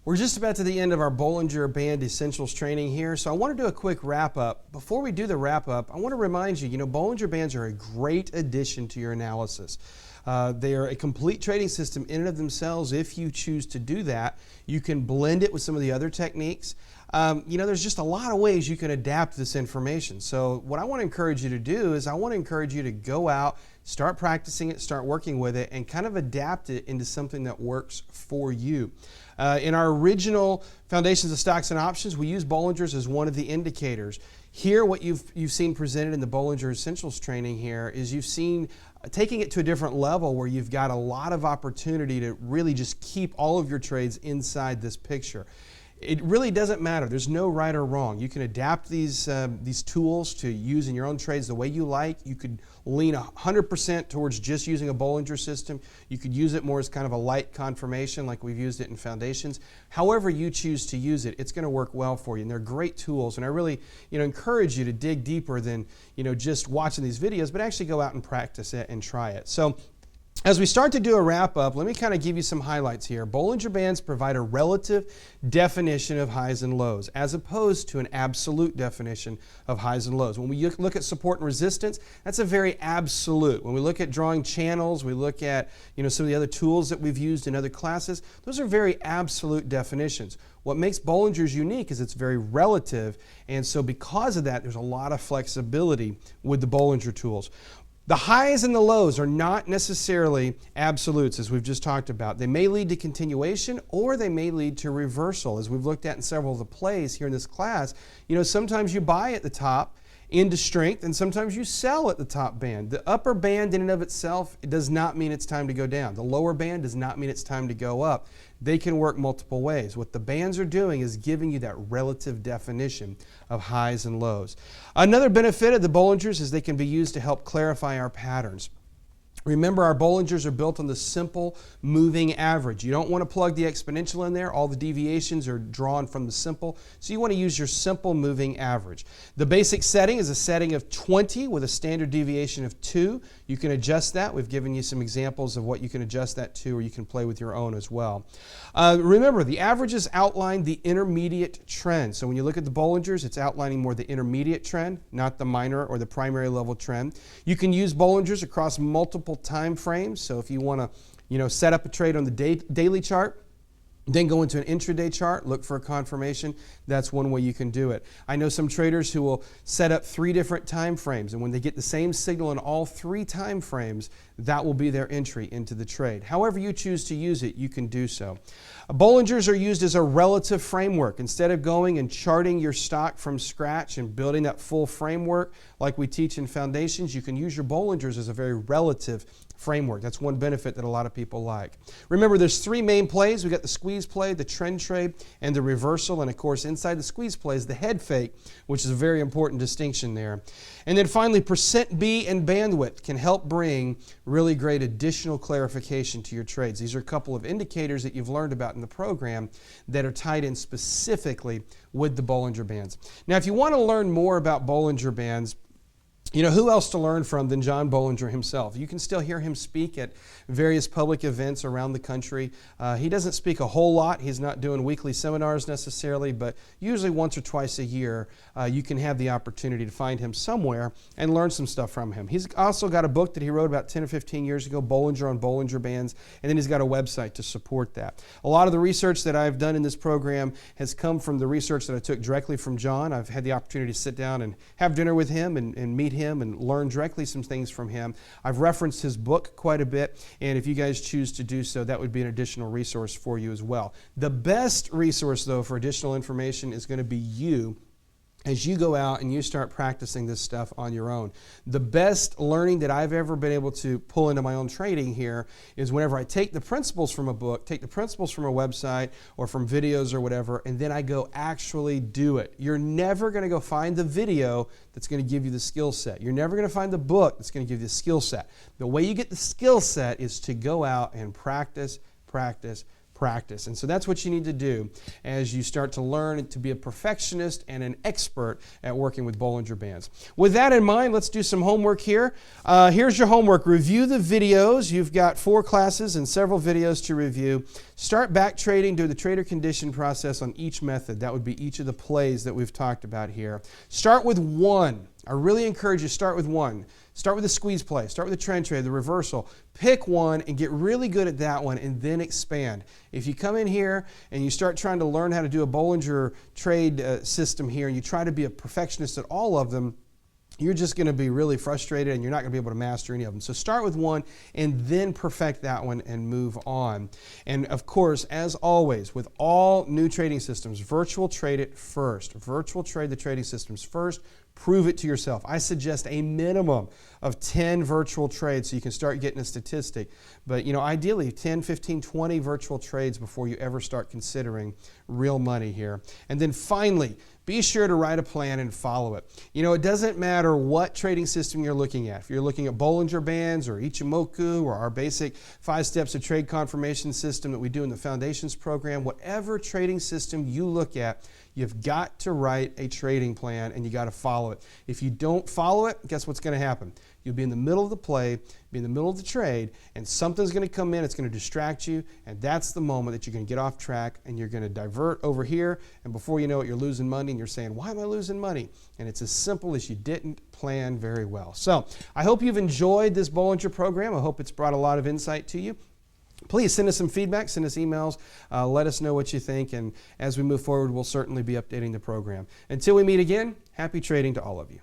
We're just about to the end of our Bollinger Band Essentials training here, so I want to do a quick wrap-up. Before we do the wrap-up, I want to remind you, Bollinger Bands are a great addition to your analysis. They are a complete trading system in and of themselves. If you choose to do that, you can blend it with some of the other techniques. There's just a lot of ways you can adapt this information. So what I want to encourage you to do is I want to encourage you to go out, start practicing it, start working with it, and kind of adapt it into something that works for you. In our original Foundations of Stocks and Options, we use Bollingers as one of the indicators. Here, what you've seen presented in the Bollinger Essentials training here is you've seen taking it to a different level where you've got a lot of opportunity to really just keep all of your trades inside this picture. It really doesn't matter. There's no right or wrong. You can adapt these tools to use in your own trades the way you like. You could lean 100% towards just using a Bollinger system. You could use it more as kind of a light confirmation like we've used it in Foundations. However you choose to use it, it's going to work well for you. And they're great tools. And I really encourage you to dig deeper than just watching these videos, but actually go out and practice it and try it. So as we start to do a wrap-up, let me kind of give you some highlights here. Bollinger Bands provide a relative definition of highs and lows, as opposed to an absolute definition of highs and lows. When we look at support and resistance, that's a very absolute. When we look at drawing channels, we look at some of the other tools that we've used in other classes, those are very absolute definitions. What makes Bollinger's unique is it's very relative, and so because of that, there's a lot of flexibility with the Bollinger tools. The highs and the lows are not necessarily absolutes, as we've just talked about. They may lead to continuation or they may lead to reversal, as we've looked at in several of the plays here in this class. Sometimes you buy at the top into strength and sometimes you sell at the top band. The upper band in and of itself, it does not mean it's time to go down. The lower band does not mean it's time to go up. They can work multiple ways. What the bands are doing is giving you that relative definition of highs and lows. Another benefit of the Bollingers is they can be used to help clarify our patterns. Remember, our Bollingers are built on the simple moving average. You don't want to plug the exponential in there. All the deviations are drawn from the simple. So you want to use your simple moving average. The basic setting is a setting of 20 with a standard deviation of 2. You can adjust that. We've given you some examples of what you can adjust that to, or you can play with your own as well. Remember, the averages outline the intermediate trend. So when you look at the Bollingers, it's outlining more the intermediate trend, not the minor or the primary level trend. You can use Bollingers across multiple time frames. So if you want to, set up a trade on the daily chart, then go into an intraday chart, look for a confirmation. That's one way you can do it. I know some traders who will set up 3 different time frames, and when they get the same signal in all 3 time frames, that will be their entry into the trade. However you choose to use it, you can do so. Bollingers are used as a relative framework. Instead of going and charting your stock from scratch and building that full framework like we teach in Foundations, you can use your Bollingers as a very relative framework. That's one benefit that a lot of people like. Remember, there's 3 main plays. We've got the squeeze play, the trend trade, and the reversal. And of course, inside the squeeze play is the head fake, which is a very important distinction there. And then finally, percent B and bandwidth can help bring really great additional clarification to your trades. These are a couple of indicators that you've learned about in the program that are tied in specifically with the Bollinger Bands. Now, if you want to learn more about Bollinger Bands, who else to learn from than John Bollinger himself? You can still hear him speak at various public events around the country. He doesn't speak a whole lot. He's not doing weekly seminars necessarily, but usually once or twice a year, you can have the opportunity to find him somewhere and learn some stuff from him. He's also got a book that he wrote about 10 or 15 years ago, Bollinger on Bollinger Bands, and then he's got a website to support that. A lot of the research that I've done in this program has come from the research that I took directly from John. I've had the opportunity to sit down and have dinner with him and meet him and learn directly some things from him. I've referenced his book quite a bit, and if you guys choose to do so, that would be an additional resource for you as well. The best resource, though, for additional information is going to be you as you go out and you start practicing this stuff on your own. The best learning that I've ever been able to pull into my own trading here is whenever I take the principles from a book, take the principles from a website or from videos or whatever, and then I go actually do it. You're never going to go find the video that's going to give you the skill set. You're never going to find the book that's going to give you the skill set. The way you get the skill set is to go out and practice, practice, practice. And so that's what you need to do as you start to learn to be a perfectionist and an expert at working with Bollinger Bands. With that in mind, let's do some homework here. Here's your homework. Review the videos. You've got 4 classes and several videos to review. Start back trading, do the trader condition process on each method. That would be each of the plays that we've talked about here. Start with one. I really encourage you to start with one. Start with the squeeze play. Start with the trend trade, the reversal. Pick one and get really good at that one and then expand. If you come in here and you start trying to learn how to do a Bollinger trade system here and you try to be a perfectionist at all of them, you're just going to be really frustrated and you're not going to be able to master any of them. So start with one and then perfect that one and move on. And of course, as always, with all new trading systems, virtual trade it first. Virtual trade the trading systems first. Prove it to yourself. I suggest a minimum of 10 virtual trades so you can start getting a statistic. But ideally 10, 15, 20 virtual trades before you ever start considering real money here. And then finally, be sure to write a plan and follow it. It doesn't matter what trading system you're looking at. If you're looking at Bollinger Bands or Ichimoku or our basic 5 steps of trade confirmation system that we do in the Foundations program, whatever trading system you look at, you've got to write a trading plan and you got to follow it. If you don't follow it, guess what's going to happen? You'll be in the middle of the play, be in the middle of the trade, and something's going to come in, it's going to distract you, and that's the moment that you're going to get off track and you're going to divert over here, and before you know it, you're losing money and you're saying, why am I losing money? And it's as simple as you didn't plan very well. So I hope you've enjoyed this Bollinger program. I hope it's brought a lot of insight to you. Please send us some feedback, send us emails, let us know what you think, and as we move forward, we'll certainly be updating the program. Until we meet again, happy trading to all of you.